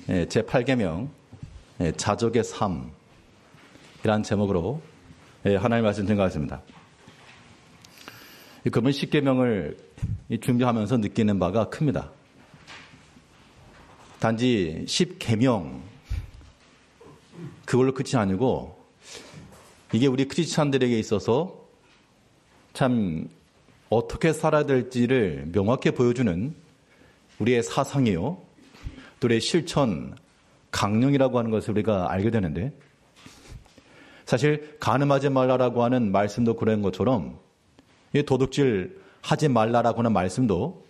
제8계명 자족의 삶이라는 제목으로 하나님의 말씀 증거하겠습니다. 그러면 10계명을 준비하면서 느끼는 바가 큽니다. 단지 10계명 그걸로 끝이 아니고 이게 우리 크리스찬들에게 있어서 참 어떻게 살아야 될지를 명확히 보여주는 우리의 사상이요, 또 우리의 실천, 강령이라고 하는 것을 우리가 알게 되는데, 사실 간음하지 말라라고 하는 말씀도 그런 것처럼 이 도둑질 하지 말라라고 하는 말씀도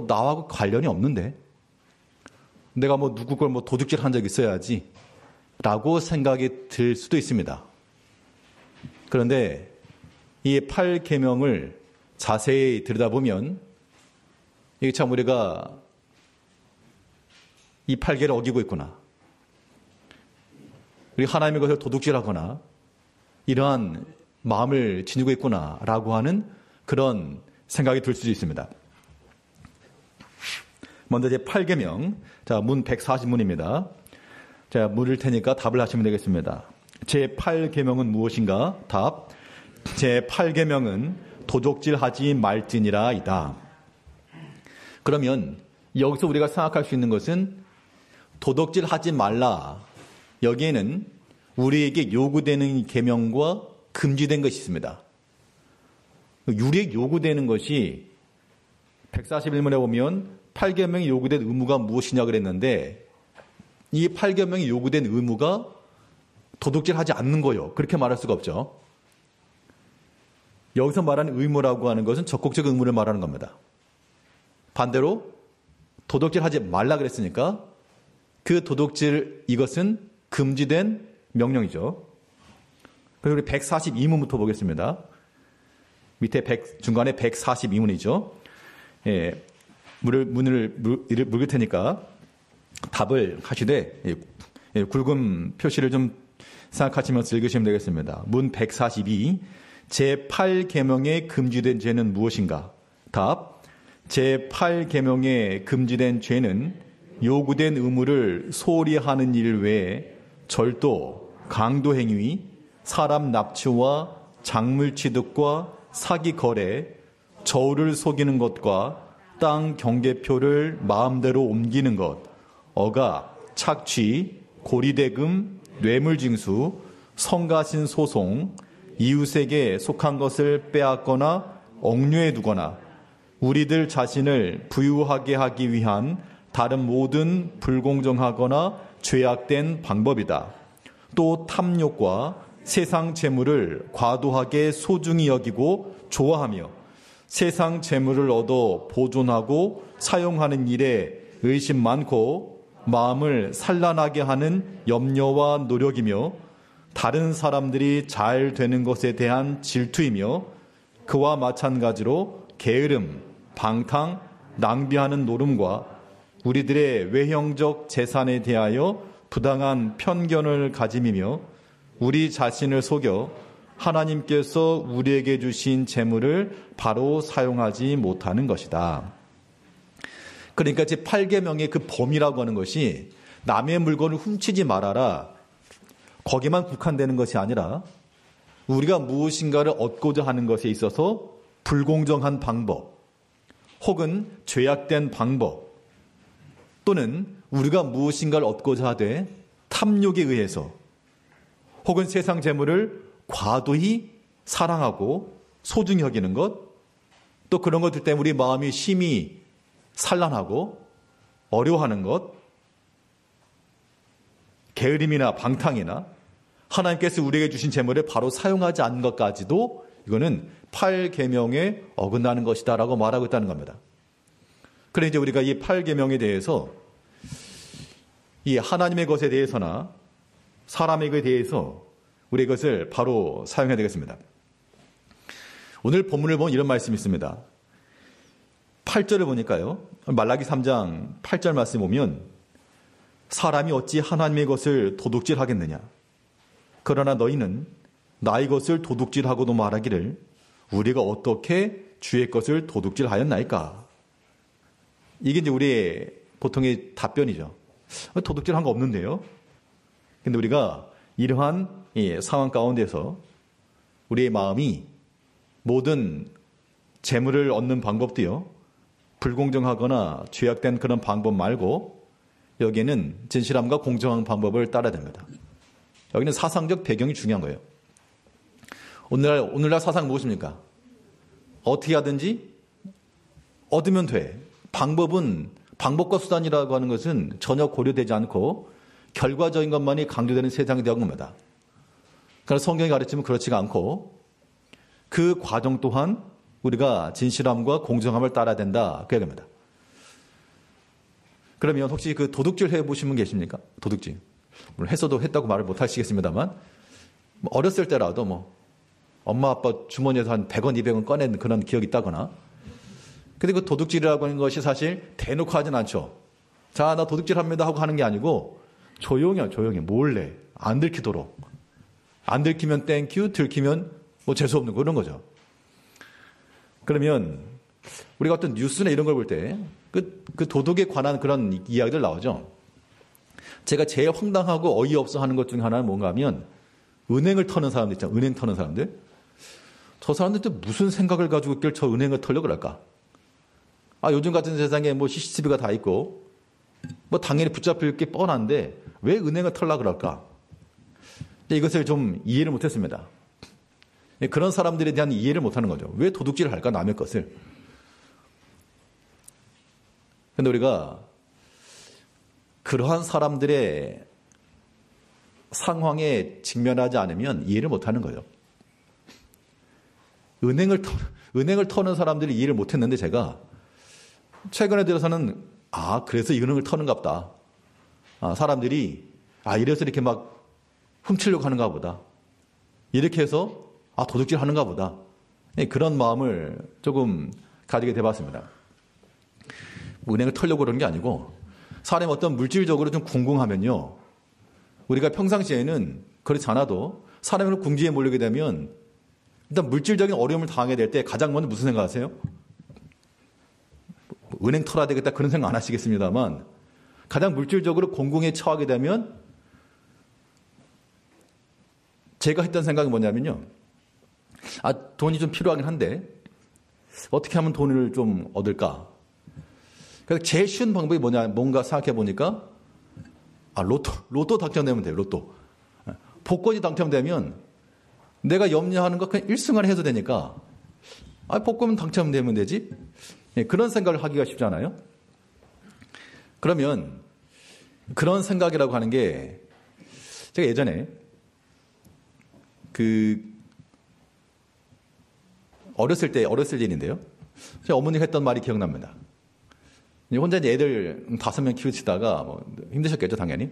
나하고 관련이 없는데, 내가 누구 걸 도둑질 한 적 있어야지 라고 생각이 들 수도 있습니다. 그런데 이 8계명을 자세히 들여다보면 이게 참 우리가 이 8계를 어기고 있구나, 우리 하나님의 것을 도둑질하거나 이러한 마음을 지니고 있구나라고 하는 그런 생각이 들 수도 있습니다. 먼저 제 8계명, 자, 문 140문입니다. 자, 물을 테니까 답을 하시면 되겠습니다. 제 8계명은 무엇인가? 답. 제 8계명은 도둑질하지 말지니라이다. 그러면 여기서 우리가 생각할 수 있는 것은 도둑질하지 말라, 여기에는 우리에게 요구되는 계명과 금지된 것이 있습니다. 우리에게 요구되는 것이 141문에 보면 8계명이 요구된 의무가 무엇이냐 그랬는데, 이 8계명이 요구된 의무가 도둑질하지 않는 거요, 그렇게 말할 수가 없죠. 여기서 말하는 의무라고 하는 것은 적극적 의무를 말하는 겁니다. 반대로 도둑질하지 말라 그랬으니까 그 도둑질, 이것은 금지된 명령이죠. 그리고 우리 142문부터 보겠습니다. 밑에 중간에 142문이죠. 예, 문을 물을 테니까 답을 하시되 굵은 표시를 좀 생각하시면서 읽으시면 되겠습니다. 문 142, 제8계명에 금지된 죄는 무엇인가? 답. 제8계명에 금지된 죄는 요구된 의무를 소홀히 하는 일 외에 절도, 강도행위, 사람 납치와 작물 취득과 사기 거래, 저울을 속이는 것과 땅 경계표를 마음대로 옮기는 것, 억압, 착취, 고리대금, 뇌물징수, 성가신 소송, 이웃에게 속한 것을 빼앗거나 억류해 두거나 우리들 자신을 부유하게 하기 위한 다른 모든 불공정하거나 죄악된 방법이다. 또 탐욕과 세상 재물을 과도하게 소중히 여기고 좋아하며 세상 재물을 얻어 보존하고 사용하는 일에 의심 많고 마음을 산란하게 하는 염려와 노력이며 다른 사람들이 잘 되는 것에 대한 질투이며 그와 마찬가지로 게으름, 방탕, 낭비하는 노름과 우리들의 외형적 재산에 대하여 부당한 편견을 가짐이며 우리 자신을 속여 하나님께서 우리에게 주신 재물을 바로 사용하지 못하는 것이다. 그러니까 제 8계명의 그 범위라고 하는 것이 남의 물건을 훔치지 말아라, 거기만 국한되는 것이 아니라 우리가 무엇인가를 얻고자 하는 것에 있어서 불공정한 방법 혹은 죄악된 방법 또는 우리가 무엇인가를 얻고자 하되 탐욕에 의해서 혹은 세상 재물을 과도히 사랑하고 소중히 여기는 것, 또 그런 것들 때문에 우리 마음이 심히 산란하고 어려워하는 것, 게으름이나 방탕이나 하나님께서 우리에게 주신 재물을 바로 사용하지 않는 것까지도 이거는 8계명에 어긋나는 것이다라고 말하고 있다는 겁니다. 그래서 이제 우리가 이 8계명에 대해서 이 하나님의 것에 대해서나 사람의 것에 대해서 우리 이것을 바로 사용해야 되겠습니다. 오늘 본문을 보면 이런 말씀이 있습니다. 8절을 보니까요, 말라기 3장 8절 말씀 보면 사람이 어찌 하나님의 것을 도둑질하겠느냐, 그러나 너희는 나의 것을 도둑질하고도 말하기를 우리가 어떻게 주의 것을 도둑질하였나이까. 이게 이제 우리의 보통의 답변이죠. 도둑질한 거 없는데요. 근데 우리가 이러한 상황 가운데서 우리의 마음이 모든 재물을 얻는 방법도요, 불공정하거나 죄악된 그런 방법 말고 여기에는 진실함과 공정한 방법을 따라야 됩니다. 여기는 사상적 배경이 중요한 거예요. 오늘날 사상 무엇입니까? 어떻게 하든지 얻으면 돼. 방법과 수단이라고 하는 것은 전혀 고려되지 않고 결과적인 것만이 강조되는 세상이 되는 겁니다. 그러나 성경이 가르치면 그렇지가 않고 그 과정 또한 우리가 진실함과 공정함을 따라야 된다. 그 얘기입니다. 그러면 혹시 그 도둑질 해보신 분 계십니까? 도둑질. 물론 했다고 말을 못 하시겠습니다만, 어렸을 때라도 엄마 아빠 주머니에서 한 100원, 200원 꺼낸 그런 기억이 있다거나, 근데 그 도둑질이라고 하는 것이 사실 대놓고 하진 않죠. 자, 나 도둑질 합니다 하고 하는 게 아니고, 조용히, 몰래, 안 들키도록. 안 들키면 땡큐, 들키면 재수없는 그런 거죠. 그러면, 우리가 어떤 뉴스나 이런 걸 볼 때, 그 도둑에 관한 그런 이야기들 나오죠. 제가 제일 황당하고 어이없어 하는 것 중에 하나는 뭔가 하면, 은행을 터는 사람들 있잖아요. 은행 터는 사람들. 저 사람들 무슨 생각을 가지고 있길 저 은행을 털려고 그럴까? 요즘 같은 세상에 CCTV가 다 있고, 당연히 붙잡힐 게 뻔한데, 왜 은행을 털려고 그럴까? 이것을 좀 이해를 못 했습니다. 그런 사람들에 대한 이해를 못 하는 거죠. 왜 도둑질을 할까? 남의 것을. 근데 우리가 그러한 사람들의 상황에 직면하지 않으면 이해를 못 하는 거죠. 은행을 터는 사람들이 이해를 못 했는데 제가 최근에 들어서는 그래서 이 은행을 터는갑다. 사람들이 이래서 이렇게 막 훔치려고 하는가 보다. 이렇게 해서 도둑질 하는가 보다. 그런 마음을 조금 가지게 돼봤습니다. 은행을 털려고 그러는 게 아니고 사람이 어떤 물질적으로 좀 궁금하면요. 우리가 평상시에는 그렇지 않아도 사람으로 궁지에 몰리게 되면 일단 물질적인 어려움을 당하게 될 때 가장 먼저 무슨 생각하세요? 은행 털어야 되겠다 그런 생각 안 하시겠습니다만 가장 물질적으로 공공에 처하게 되면 제가 했던 생각이 뭐냐면요. 돈이 좀 필요하긴 한데 어떻게 하면 돈을 좀 얻을까? 그래서 제일 쉬운 방법이 뭔가 생각해 보니까 로또 당첨되면 돼요. 로또. 복권이 당첨되면 내가 염려하는 거 그냥 1승을 해도 되니까 복권 당첨되면 되지? 그런 생각을 하기가 쉽잖아요. 그러면 그런 생각이라고 하는 게 제가 예전에 어렸을 일인데요. 제 어머니가 했던 말이 기억납니다. 혼자 애들 5명 키우시다가 힘드셨겠죠, 당연히.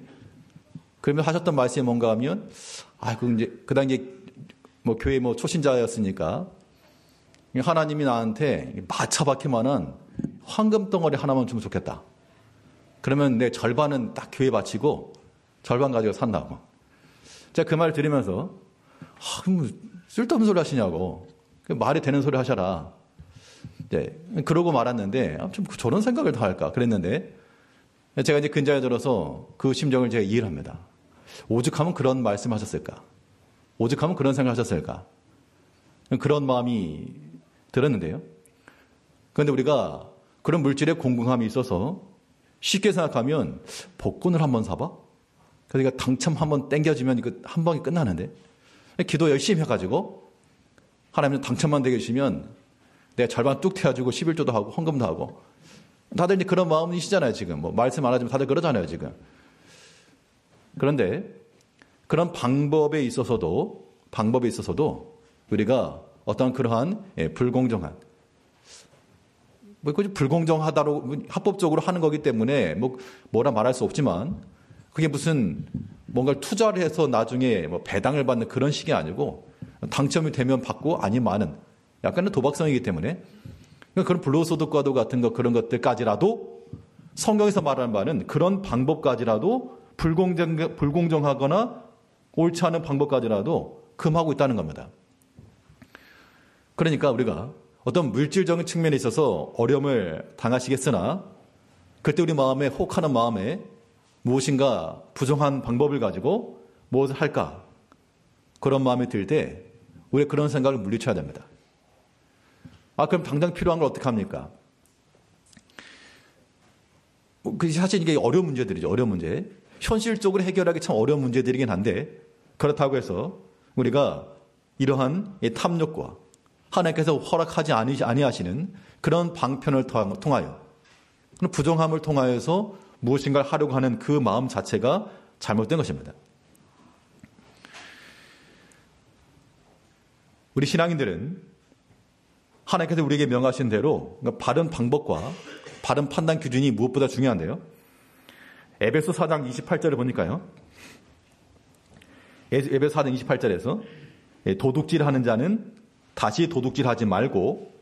그러면 하셨던 말씀이 뭔가 하면, 그 당시에 교회 초신자였으니까, 하나님이 나한테 마차박히만한 황금 덩어리 하나만 주면 좋겠다. 그러면 내 절반은 딱 교회에 바치고, 절반 가지고 산다. 제가 그 말을 들으면서, 쓸데없는 소리 하시냐고. 말이 되는 소리 하셔라. 그러고 말았는데, 좀 저런 생각을 다 할까? 그랬는데, 제가 이제 근자에 들어서 그 심정을 제가 이해를 합니다. 오죽하면 그런 말씀 하셨을까? 오죽하면 그런 생각 하셨을까? 그런 마음이 들었는데요. 그런데 우리가 그런 물질의 공공함이 있어서 쉽게 생각하면 복권을 한번 사봐? 그러니까 당첨 한번 땡겨주면 이거 한 방에 끝나는데, 기도 열심히 해가지고, 하나님 당첨만 되게 해주시면 내가 절반 뚝 태워주고 11조도 하고 헌금도 하고 다들 이제 그런 마음이시잖아요. 지금 말씀 안 하지만 다들 그러잖아요. 지금. 그런데 그런 방법에 있어서도 우리가 어떤 그러한 불공정한 불공정하다로 합법적으로 하는 거기 때문에 뭐라 말할 수 없지만 그게 무슨 뭔가를 투자를 해서 나중에 배당을 받는 그런 식이 아니고 당첨이 되면 받고 아니면 마는 약간의 도박성이기 때문에 그런 불로소득과도 같은 그런 것들까지라도 성경에서 말하는 바는 그런 방법까지라도 불공정하거나 옳지 않은 방법까지라도 금하고 있다는 겁니다. 그러니까 우리가 어떤 물질적인 측면에 있어서 어려움을 당하시겠으나 그때 우리 마음에 혹하는 마음에 무엇인가 부정한 방법을 가지고 무엇을 할까? 그런 마음이 들 때 우리가 그런 생각을 물리쳐야 됩니다. 그럼 당장 필요한 걸 어떻게 합니까? 사실 이게 어려운 문제들이죠. 어려운 문제. 현실적으로 해결하기 참 어려운 문제들이긴 한데 그렇다고 해서 우리가 이러한 탐욕과 하나님께서 허락하지 아니하시는 그런 방편을 통하여 그런 부정함을 통하여서 무엇인가를 하려고 하는 그 마음 자체가 잘못된 것입니다. 우리 신앙인들은 하나님께서 우리에게 명하신 대로 바른 방법과 바른 판단 기준이 무엇보다 중요한데요. 에베소 4장 28절을 보니까요. 에베소 4장 28절에서 도둑질하는 자는 다시 도둑질하지 말고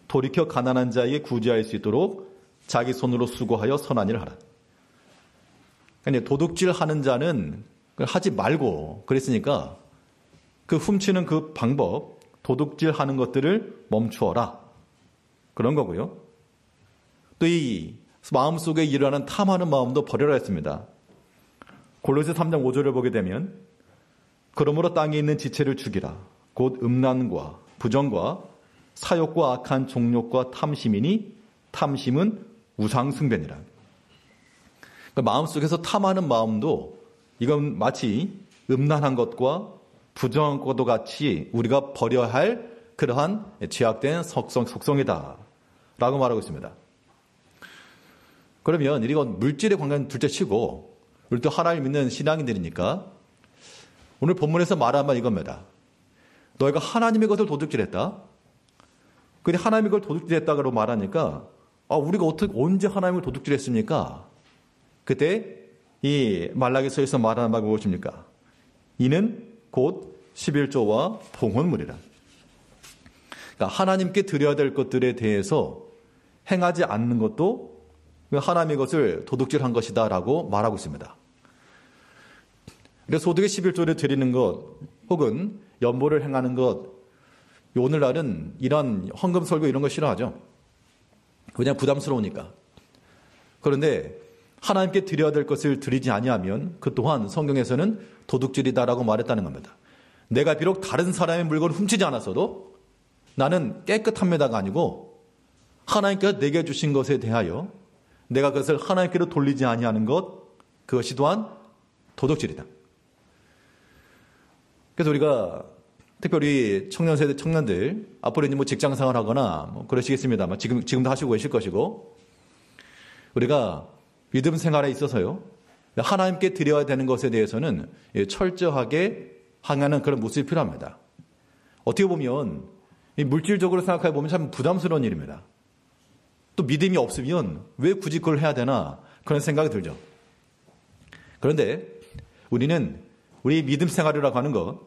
돌이켜 가난한 자에게 구제할 수 있도록 자기 손으로 수고하여 선한 일을 하라. 그러니까 도둑질하는 자는 하지 말고 그랬으니까 그 훔치는 그 방법, 도둑질하는 것들을 멈추어라. 그런 거고요. 또 이 마음속에 일어나는 탐하는 마음도 버려라 했습니다. 골로새 3장 5절을 보게 되면 그러므로 땅에 있는 지체를 죽이라. 곧 음란과 부정과 사욕과 악한 종욕과 탐심이니 탐심은 우상숭배니라. 그러니까 마음속에서 탐하는 마음도 이건 마치 음란한 것과 부정한 것과 같이 우리가 버려야 할 그러한 죄악된 속성이다 라고 말하고 있습니다. 그러면 이건 물질의 관계는 둘째치고 우리 또 하나님 믿는 신앙인들이니까 오늘 본문에서 말한 말 이겁니다. 너희가 하나님의 것을 도둑질했다. 근데 하나님의 걸 도둑질했다고 말하니까 우리가 언제 하나님을 도둑질했습니까? 그때 이 말라기서에서 말하는 바가 무엇입니까? 이는 곧 11조와 봉헌물이라. 그러니까 하나님께 드려야 될 것들에 대해서 행하지 않는 것도 하나님의 것을 도둑질한 것이다 라고 말하고 있습니다. 그래서 소득의 11조를 드리는 것 혹은 연보를 행하는 것 오늘날은 이런 헌금 설교 이런 거 싫어하죠. 그냥 부담스러우니까. 그런데 하나님께 드려야 될 것을 드리지 아니하면 그 또한 성경에서는 도둑질이다라고 말했다는 겁니다. 내가 비록 다른 사람의 물건을 훔치지 않았어도 나는 깨끗합니다가 아니고 하나님께서 내게 주신 것에 대하여 내가 그것을 하나님께로 돌리지 아니하는 것 그것이 또한 도둑질이다. 그래서 우리가 특별히 청년세대 청년들 앞으로 이제 직장 생활하거나 그러시겠습니다만 지금도 하시고 계실 것이고 우리가 믿음 생활에 있어서요 하나님께 드려야 되는 것에 대해서는 철저하게 항하는 그런 모습이 필요합니다. 어떻게 보면 물질적으로 생각해 보면 참 부담스러운 일입니다. 또 믿음이 없으면 왜 굳이 그걸 해야 되나 그런 생각이 들죠. 그런데 우리는 우리 믿음 생활이라고 하는 것,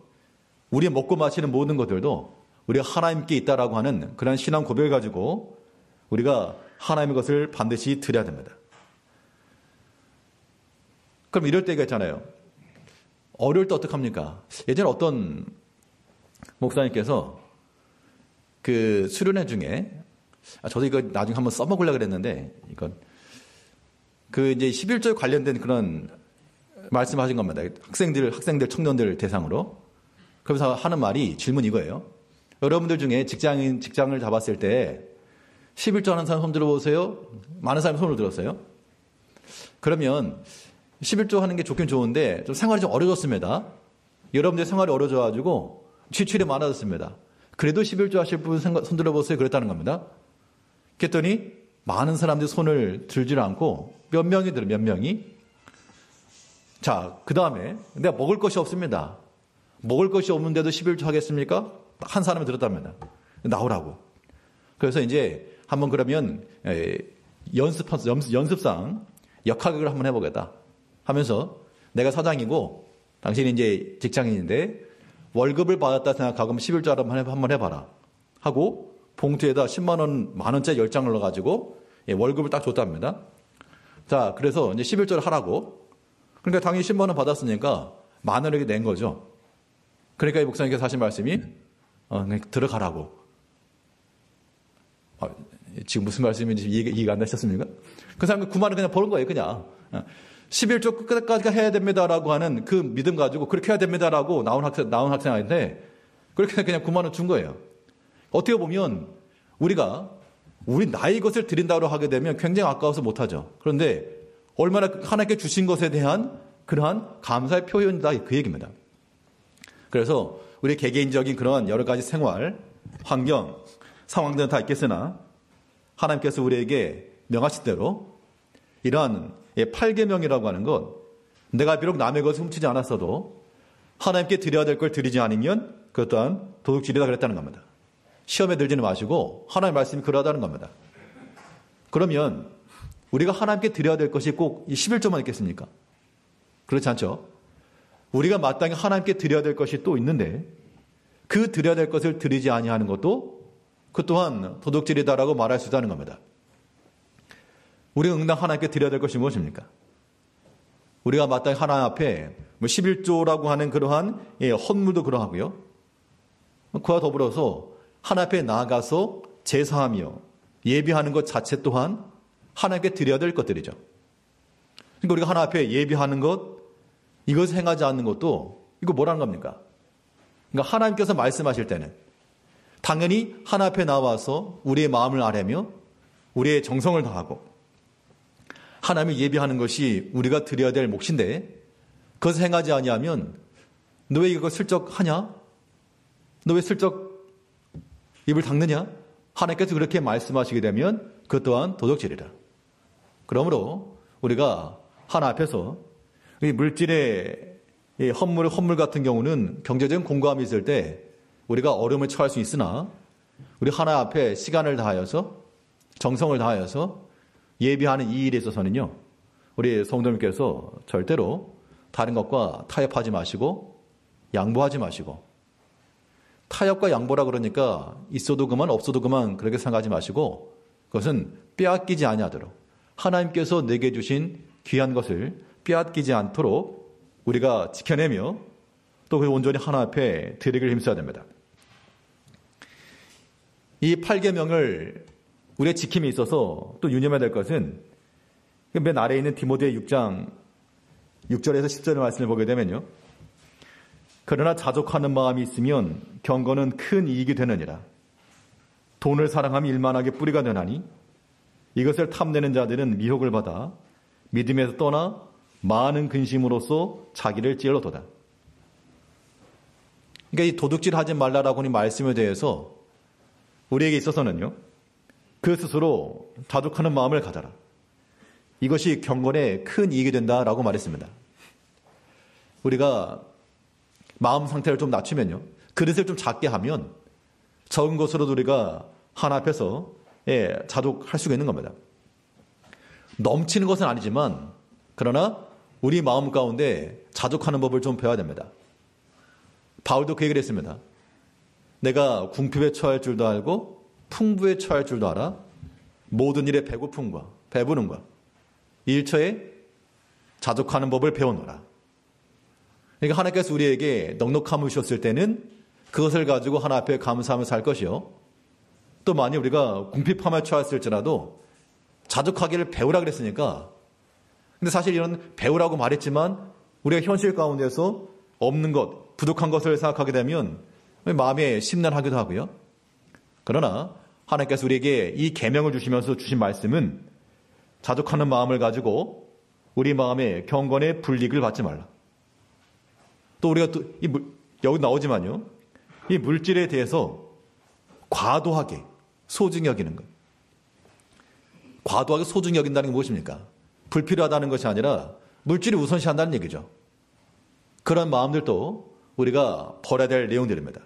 우리 먹고 마시는 모든 것들도 우리가 하나님께 있다라고 하는 그런 신앙 고백을 가지고 우리가 하나님의 것을 반드시 드려야 됩니다. 그럼 이럴 때가 있잖아요. 어려울 때 어떡합니까? 예전에 어떤 목사님께서 그 수련회 중에 저도 이거 나중에 한번 써먹으려고 그랬는데 이건 그 이제 11조에 관련된 그런 말씀하신 겁니다. 학생들, 청년들 대상으로. 그러면서 하는 말이 질문 이거예요. 여러분들 중에 직장을 잡았을 때 11조 하는 사람 손 들어보세요. 많은 사람이 손을 들었어요. 그러면 11조 하는 게 좋긴 좋은데 좀 생활이 좀 어려졌습니다. 여러분들 생활이 어려져가지고 지출이 많아졌습니다. 그래도 11조 하실 분 손 들어보세요. 그랬다는 겁니다. 그랬더니 많은 사람들이 손을 들지 않고 몇 명이. 자, 그 다음에 내가 먹을 것이 없습니다. 먹을 것이 없는데도 11조 하겠습니까? 한 사람이 들었답니다. 나오라고. 그래서 이제 한번 그러면 연습상 역학을 한번 해보겠다 하면서 내가 사장이고 당신이 이제 직장인인데 월급을 받았다 생각하고 11조 한번 해봐라 하고 봉투에다 10만 원, 만 원짜리 10장을 넣어가지고 월급을 딱 줬답니다. 자, 그래서 이제 11조를 하라고. 그러니까 당연히 10만 원 받았으니까 만 원에게 낸 거죠. 그러니까 이 목사님께서 하신 말씀이 그냥 들어가라고. 지금 무슨 말씀인지 이해가 안 되셨습니까? 그 사람은 9만 원 그냥 버는 거예요, 그냥. 11조 끝까지 해야 됩니다라고 하는 그 믿음 가지고 그렇게 해야 됩니다라고 나온 학생한테 그렇게 그냥 9만 원 준 거예요. 어떻게 보면 우리 나의 것을 드린다고 하게 되면 굉장히 아까워서 못하죠. 그런데 얼마나 하나님께 주신 것에 대한 그러한 감사의 표현이다, 그 얘기입니다. 그래서 우리 개개인적인 그런 여러 가지 생활, 환경, 상황들은 다 있겠으나 하나님께서 우리에게 명하신 대로 이러한 8계명이라고 하는 것, 내가 비록 남의 것을 훔치지 않았어도 하나님께 드려야 될 걸 드리지 않으면 그것 또한 도둑질이다 그랬다는 겁니다. 시험에 들지는 마시고 하나님의 말씀이 그러하다는 겁니다. 그러면 우리가 하나님께 드려야 될 것이 꼭 11조만 있겠습니까? 그렇지 않죠? 우리가 마땅히 하나님께 드려야 될 것이 또 있는데 그 드려야 될 것을 드리지 아니하는 것도 그 또한 도둑질이다라고 말할 수 있다는 겁니다. 우리가 응당 하나님께 드려야 될 것이 무엇입니까? 우리가 마땅히 하나님 앞에 11조라고 하는 그러한 헌물도 그러하고요. 그와 더불어서 하나님 앞에 나아가서 제사하며 예비하는 것 자체 또한 하나님께 드려야 될 것들이죠. 그러니까 우리가 하나님 앞에 예비하는 것, 이것을 행하지 않는 것도 이거 뭐라는 겁니까? 그러니까 하나님께서 말씀하실 때는 당연히 하나님 앞에 나와서 우리의 마음을 아뢰며 우리의 정성을 다하고 하나님을 예비하는 것이 우리가 드려야 될 몫인데 그것을 행하지 아니하면 너 왜 이거 슬쩍 하냐? 너 왜 슬쩍 입을 닦느냐? 하나님께서 그렇게 말씀하시게 되면 그것 또한 도둑질이다. 그러므로 우리가 하나님 앞에서 이 물질의 헌물 같은 경우는 경제적인 공고함이 있을 때 우리가 어려움을 처할 수 있으나 우리 하나님 앞에 시간을 다하여서 정성을 다하여서 예비하는 이 일에 있어서는요, 우리 성도님께서 절대로 다른 것과 타협하지 마시고 양보하지 마시고, 타협과 양보라 그러니까 있어도 그만 없어도 그만 그렇게 생각하지 마시고 그것은 빼앗기지 아니하도록 하나님께서 내게 주신 귀한 것을 빼앗기지 않도록 우리가 지켜내며 또 그 온전히 하나님 앞에 드리기를 힘써야 됩니다. 이 8계명을 우리의 지킴에 있어서 또 유념해야 될 것은 맨 아래에 있는 디모데 6장 6절에서 10절의 말씀을 보게 되면요. 그러나 자족하는 마음이 있으면 경건은 큰 이익이 되느니라. 돈을 사랑함이 일만하게 뿌리가 되나니 이것을 탐내는 자들은 미혹을 받아 믿음에서 떠나 많은 근심으로써 자기를 찔러도다. 그러니까 이 도둑질 하지 말라라고 하는 말씀에 대해서 우리에게 있어서는요, 그 스스로 자족하는 마음을 가져라. 이것이 경건에 큰 이익이 된다라고 말했습니다. 우리가 마음 상태를 좀 낮추면요, 그릇을 좀 작게 하면 적은 것으로도 우리가 하나 앞에서 자족할 수가 있는 겁니다. 넘치는 것은 아니지만 그러나 우리 마음 가운데 자족하는 법을 좀 배워야 됩니다. 바울도 그 얘기를 했습니다. 내가 궁핍에 처할 줄도 알고 풍부에 처할 줄도 알아. 모든 일에 배고픔과 배부름과 일처에 자족하는 법을 배워놓으라. 그러니까 하나님께서 우리에게 넉넉함을 주셨을 때는 그것을 가지고 하나 앞에 감사하며 살 것이요. 또 만약 우리가 궁핍함에 처했을지라도 자족하기를 배우라 그랬으니까. 근데 사실 이런 배우라고 말했지만 우리가 현실 가운데서 없는 것, 부족한 것을 생각하게 되면 마음에 심란하기도 하고요. 그러나 하나님께서 우리에게 이 계명을 주시면서 주신 말씀은 자족하는 마음을 가지고 우리 마음에 경건의 불이익을 받지 말라. 또 우리가 또 여기 나오지만요, 이 물질에 대해서 과도하게 소중히 여기는 것. 과도하게 소중히 여긴다는 게 무엇입니까? 불필요하다는 것이 아니라 물질이 우선시한다는 얘기죠. 그런 마음들도 우리가 버려야 될 내용들입니다.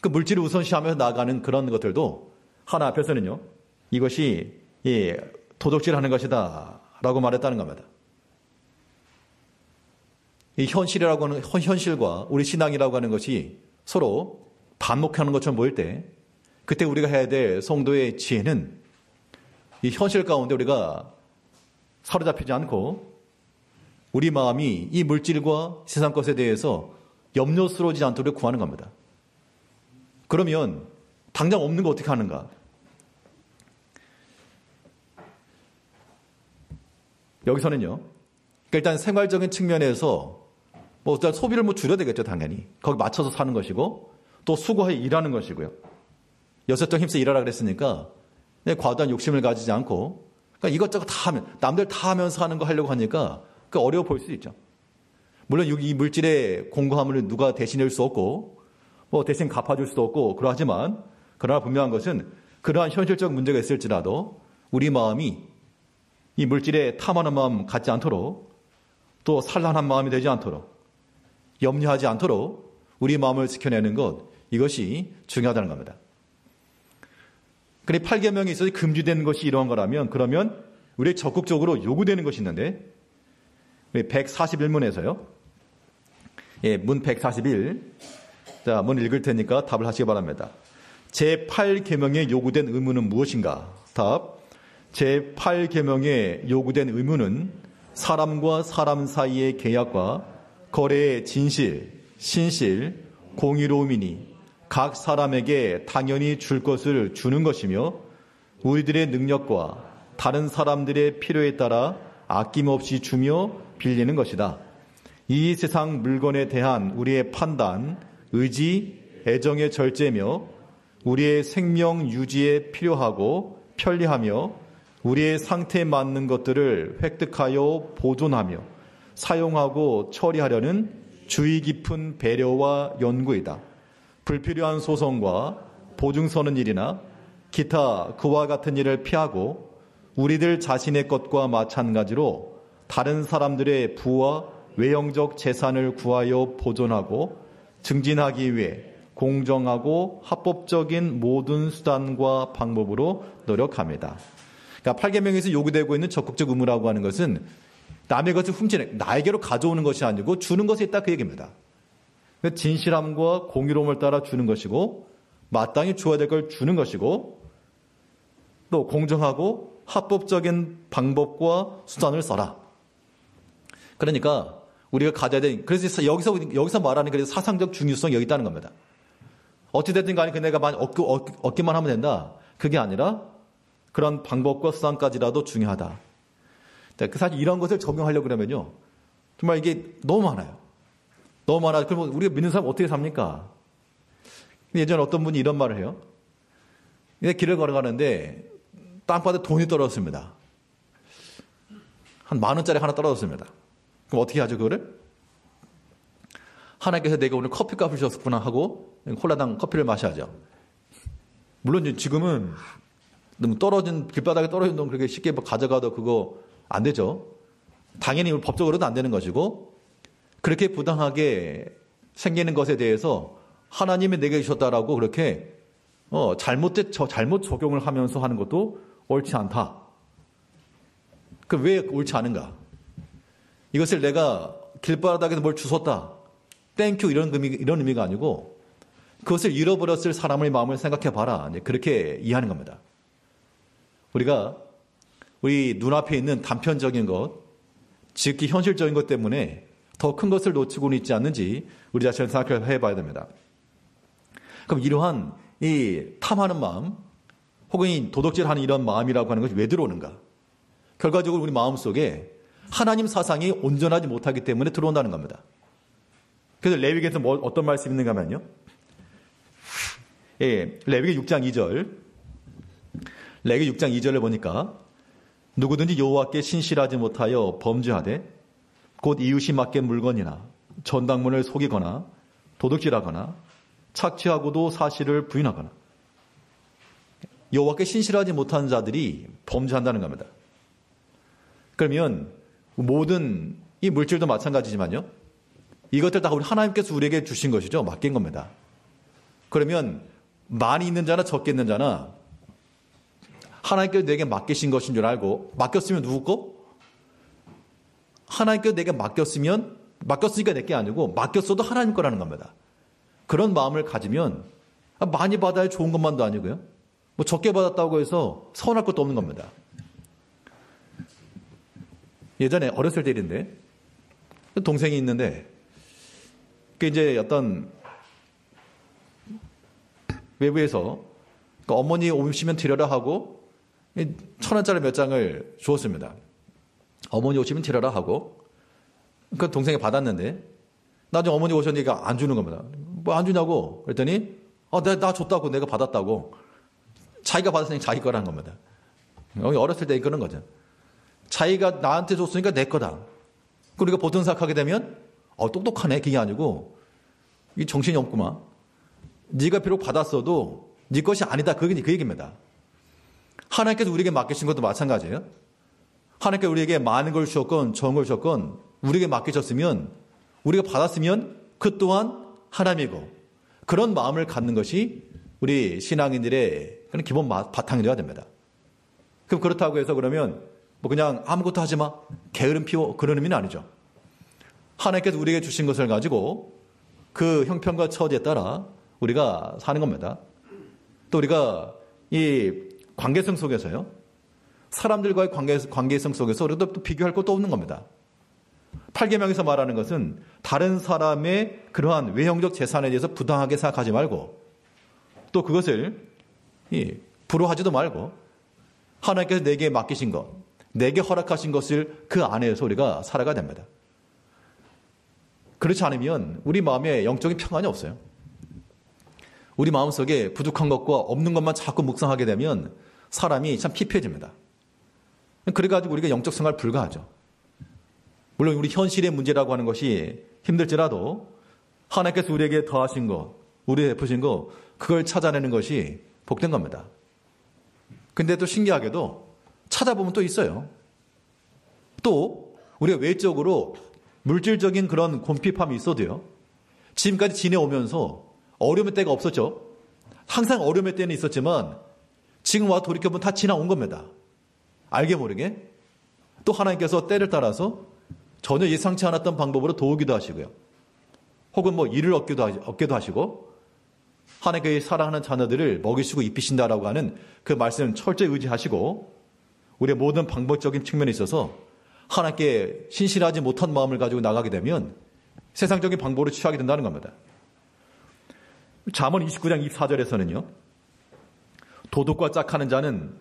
그 물질을 우선시하면서 나아가는 그런 것들도 하나 앞에서는요, 이것이 도둑질하는 것이다 라고 말했다는 겁니다. 이 현실이라고 하는, 현실과 우리 신앙이라고 하는 것이 서로 반목하는 것처럼 보일 때, 그때 우리가 해야 될 성도의 지혜는 이 현실 가운데 우리가 사로잡히지 않고 우리 마음이 이 물질과 세상 것에 대해서 염려스러워지지 않도록 구하는 겁니다. 그러면 당장 없는 거 어떻게 하는가? 여기서는요, 일단 생활적인 측면에서 뭐 일단 소비를 뭐 줄여야 되겠죠, 당연히. 거기 맞춰서 사는 것이고 또 수고해 일하는 것이고요. 여섯정 힘써 일하라 그랬으니까 과도한 욕심을 가지지 않고 그러니까 이것저것 다 하면 남들 다 하면서 하는 거 하려고 하니까 그 어려워 보일 수 있죠. 물론 이 물질의 공고함을 누가 대신할 수 없고 뭐 대신 갚아줄 수도 없고 그러하지만 그러나 분명한 것은 그러한 현실적 문제가 있을지라도 우리 마음이 이 물질에 탐하는 마음 갖지 않도록 또 산란한 마음이 되지 않도록 염려하지 않도록 우리 마음을 지켜내는 것 이것이 중요하다는 겁니다. 그래 8계명에 있어서 금지된 것이 이러한 거라면 그러면 우리 적극적으로 요구되는 것이 있는데 141문에서요. 예, 문 141. 자, 문 읽을 테니까 답을 하시기 바랍니다. 제8계명에 요구된 의무는 무엇인가? 답. 제8계명에 요구된 의무는 사람과 사람 사이의 계약과 거래의 진실, 신실, 공의로움이니 각 사람에게 당연히 줄 것을 주는 것이며 우리들의 능력과 다른 사람들의 필요에 따라 아낌없이 주며 빌리는 것이다. 이 세상 물건에 대한 우리의 판단, 의지, 애정의 절제며 우리의 생명 유지에 필요하고 편리하며 우리의 상태에 맞는 것들을 획득하여 보존하며 사용하고 처리하려는 주의 깊은 배려와 연구이다. 불필요한 소송과 보증 서는 일이나 기타 그와 같은 일을 피하고 우리들 자신의 것과 마찬가지로 다른 사람들의 부와 외형적 재산을 구하여 보존하고 증진하기 위해 공정하고 합법적인 모든 수단과 방법으로 노력합니다. 그러니까 8계명에서 요구되고 있는 적극적 의무라고 하는 것은 남의 것을 훔치는 나에게로 가져오는 것이 아니고 주는 것에 있다 그 얘기입니다. 진실함과 공의로움을 따라 주는 것이고 마땅히 주어야 될 걸 주는 것이고 또 공정하고 합법적인 방법과 수단을 써라. 그러니까 우리가 가져야 되는 그래서 여기서 말하는 그래서 사상적 중요성이 여기 있다는 겁니다. 어찌됐든 간에 내가 얻기만 하면 된다. 그게 아니라 그런 방법과 수단까지라도 중요하다. 사실 이런 것을 적용하려고 그러면요. 정말 이게 너무 많아요. 너무 많아. 그러면 우리가 믿는 사람 어떻게 삽니까? 예전에 어떤 분이 이런 말을 해요. 길을 걸어가는데 땅바닥에 돈이 떨어졌습니다. 한 10,000원짜리 하나 떨어졌습니다. 그럼 어떻게 하죠, 그거를? 하나님께서 내가 오늘 커피값을 주셨구나 하고 홀라당 커피를 마셔야죠. 물론 지금은 너무 길바닥에 떨어진 돈 그렇게 쉽게 가져가도 그거 안 되죠. 당연히 법적으로도 안 되는 것이고 그렇게 부당하게 생기는 것에 대해서 하나님이 내게 주셨다라고 그렇게 잘못 적용을 하면서 하는 것도 옳지 않다. 그 왜 옳지 않은가? 이것을 내가 길바닥에서 뭘 주웠다. 땡큐 이런 의미가 아니고 그것을 잃어버렸을 사람의 마음을 생각해 봐라. 그렇게 이해하는 겁니다. 우리가 우리 눈앞에 있는 단편적인 것, 지극히 현실적인 것 때문에 더 큰 것을 놓치고는 있지 않는지 우리 자신을 생각해 봐야 됩니다. 그럼 이러한 이 탐하는 마음 혹은 이 도덕질하는 이런 마음이라고 하는 것이 왜 들어오는가? 결과적으로 우리 마음속에 하나님 사상이 온전하지 못하기 때문에 들어온다는 겁니다. 그래서 레위기에서 어떤 말씀이 있는가 하면요. 예, 레위기 6장 2절. 레위기 6장 2절을 보니까 누구든지 여호와께 신실하지 못하여 범죄하되 곧 이웃이 맡긴 물건이나 전당문을 속이거나 도둑질하거나 착취하고도 사실을 부인하거나 여호와께 신실하지 못한 자들이 범죄한다는 겁니다. 그러면 모든 이 물질도 마찬가지지만요. 이것들 다 우리 하나님께서 우리에게 주신 것이죠. 맡긴 겁니다. 그러면 많이 있는 자나 적게 있는 자나 하나님께서 내게 맡기신 것인 줄 알고 맡겼으면 누구 거? 하나님께서 내게 맡겼으니까 내게 아니고 맡겼어도 하나님 거라는 겁니다. 그런 마음을 가지면 많이 받아야 좋은 것만도 아니고요. 뭐 적게 받았다고 해서 서운할 것도 없는 겁니다. 예전에 어렸을 때 일인데 동생이 있는데 그 이제 어떤 외부에서 어머니 오시면 드려라 하고 1,000원짜리 몇 장을 주었습니다. 어머니 오시면 드려라 하고 그 동생이 받았는데 나중에 어머니 오셨으니까 안 주는 겁니다. 뭐 안 주냐고 그랬더니 나 줬다고 내가 받았다고. 자기가 받았으니까 자기 거라는 겁니다. 어렸을 때 그런 거죠. 자기가 나한테 줬으니까 내 거다. 우리가 보통 생각하게 되면 똑똑하네 그게 아니고 이 정신이 없구만. 네가 비록 받았어도 네 것이 아니다. 그 얘기입니다. 하나님께서 우리에게 맡기신 것도 마찬가지예요. 하나님께서 우리에게 많은 걸 주셨건 적은 걸 주셨건 우리에게 맡기셨으면 우리가 받았으면 그 또한 하나님이고 그런 마음을 갖는 것이 우리 신앙인들의 그런 기본 바탕이 되어야 됩니다. 그럼 그렇다고 해서 그러면 뭐 그냥 아무것도 하지 마. 게으름 피워. 그런 의미는 아니죠. 하나님께서 우리에게 주신 것을 가지고 그 형편과 처지에 따라 우리가 사는 겁니다. 또 우리가 이 관계성 속에서요. 사람들과의 관계성 속에서 우리가 또 비교할 것도 없는 겁니다. 8계명에서 말하는 것은 다른 사람의 그러한 외형적 재산에 대해서 부당하게 생각하지 말고 또 그것을 불효하지도 말고 하나님께서 내게 맡기신 것, 내게 허락하신 것을 그 안에서 우리가 살아가야 됩니다. 그렇지 않으면 우리 마음에 영적인 평안이 없어요. 우리 마음속에 부족한 것과 없는 것만 자꾸 묵상하게 되면 사람이 참 피폐해집니다. 그래가지고 우리가 영적 생활 불가하죠. 물론 우리 현실의 문제라고 하는 것이 힘들지라도 하나님께서 우리에게 더하신 것, 우리에게 베푸신 것, 그걸 찾아내는 것이 복된 겁니다. 근데 또 신기하게도 찾아보면 또 있어요. 또 우리가 외적으로 물질적인 그런 곰핍함이 있어도요. 지금까지 지내오면서 어려움의 때가 없었죠. 항상 어려움의 때는 있었지만 지금 와 돌이켜보면 다 지나온 겁니다. 알게 모르게. 또 하나님께서 때를 따라서 전혀 예상치 않았던 방법으로 도우기도 하시고요. 혹은 뭐 일을 얻기도 하시고 하나님께 사랑하는 자녀들을 먹이시고 입히신다라고 하는 그 말씀을 철저히 의지하시고 우리의 모든 방법적인 측면에 있어서 하나님께 신실하지 못한 마음을 가지고 나가게 되면 세상적인 방법으로 취하게 된다는 겁니다. 잠언 29장 24절에서는요. 도둑과 짝하는 자는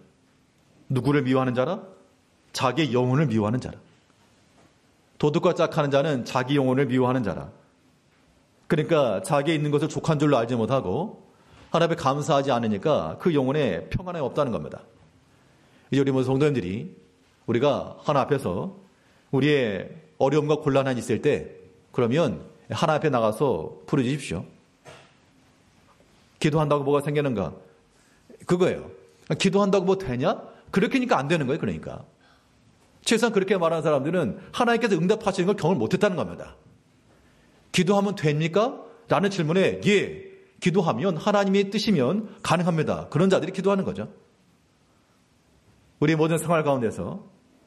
누구를 미워하는 자라? 자기 영혼을 미워하는 자라. 도둑과 짝하는 자는 자기 영혼을 미워하는 자라. 그러니까 자기에 있는 것을 족한 줄로 알지 못하고 하나님께 감사하지 않으니까 그 영혼에 평안이 없다는 겁니다. 이제 우리 모든 성도님들이 우리가 하나님 앞에서 우리의 어려움과 곤란함이 있을 때 그러면 하나님 앞에 나가서 부르짖으십시오. 기도한다고 뭐가 생기는가? 그거예요. 기도한다고 뭐 되냐? 그렇게니까 안 되는 거예요. 그러니까. 최소한 그렇게 말하는 사람들은 하나님께서 응답하시는 걸 경험을 못했다는 겁니다. 기도하면 됩니까? 라는 질문에 예, 기도하면 하나님의 뜻이면 가능합니다. 그런 자들이 기도하는 거죠. 우리 모든 생활 가운데서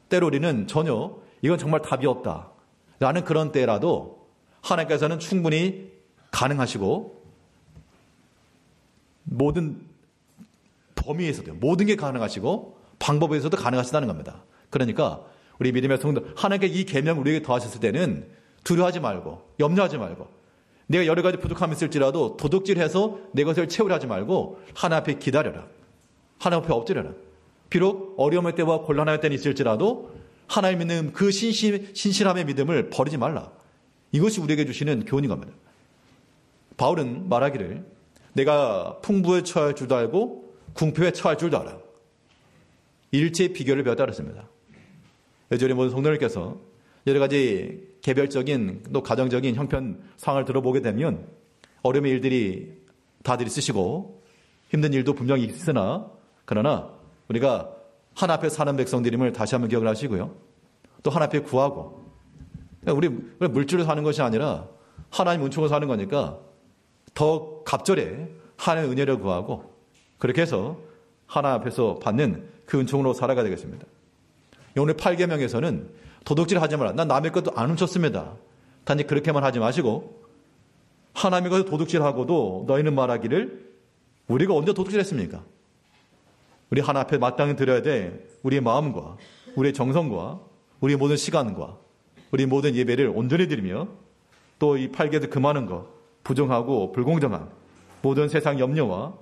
때로 우리는 전혀 이건 정말 답이 없다 라는 그런 때라도 하나님께서는 충분히 가능하시고 모든 범위에서도 모든 게 가능하시고 방법에서도 가능하시다는 겁니다. 그러니까 우리 믿음의 성도 하나님께 이 계명을 우리에게 더하셨을 때는 두려워하지 말고 염려하지 말고 내가 여러 가지 부족함이 있을지라도 도둑질해서 내 것을 채우려 하지 말고 하나님 앞에 기다려라. 하나님 앞에 엎드려라. 비록 어려움의 때와 곤란할 때는 있을지라도 하나님 믿는 그 신실함의 믿음을 버리지 말라. 이것이 우리에게 주시는 교훈인 겁니다. 바울은 말하기를 내가 풍부에 처할 줄도 알고 궁핍에 처할 줄도 알아. 일체의 비결을 배웠다 그랬습니다. 여전히 모든 성도님께서 여러 가지 개별적인 또 가정적인 형편 상황을 들어보게 되면 어려움의 일들이 다들 있으시고 힘든 일도 분명히 있으나 그러나 우리가 하나 앞에 사는 백성들임을 다시 한번 기억을 하시고요. 또 하나 앞에 구하고 우리 물질로 사는 것이 아니라 하나님 은총으로 사는 거니까 더 갑절에 하나님의 은혜를 구하고 그렇게 해서 하나 앞에서 받는 그 은총으로 살아가야 되겠습니다. 오늘 8계명에서는 도둑질 하지 마라. 난 남의 것도 안 훔쳤습니다. 단지 그렇게만 하지 마시고 하나님의 것을 도둑질하고도 너희는 말하기를 우리가 언제 도둑질했습니까? 우리 하나 앞에 마땅히 드려야 돼. 우리의 마음과 우리의 정성과 우리의 모든 시간과 우리 모든 예배를 온전히 드리며 또 이 8계도 그 많은 것 부정하고 불공정한 모든 세상 염려와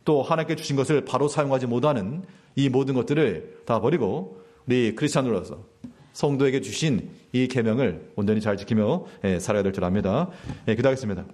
또 하나님께 주신 것을 바로 사용하지 못하는 이 모든 것들을 다 버리고 우리 크리스찬으로서 성도에게 주신 이 계명을 온전히 잘 지키며 살아야 될 줄 압니다. 기도하겠습니다.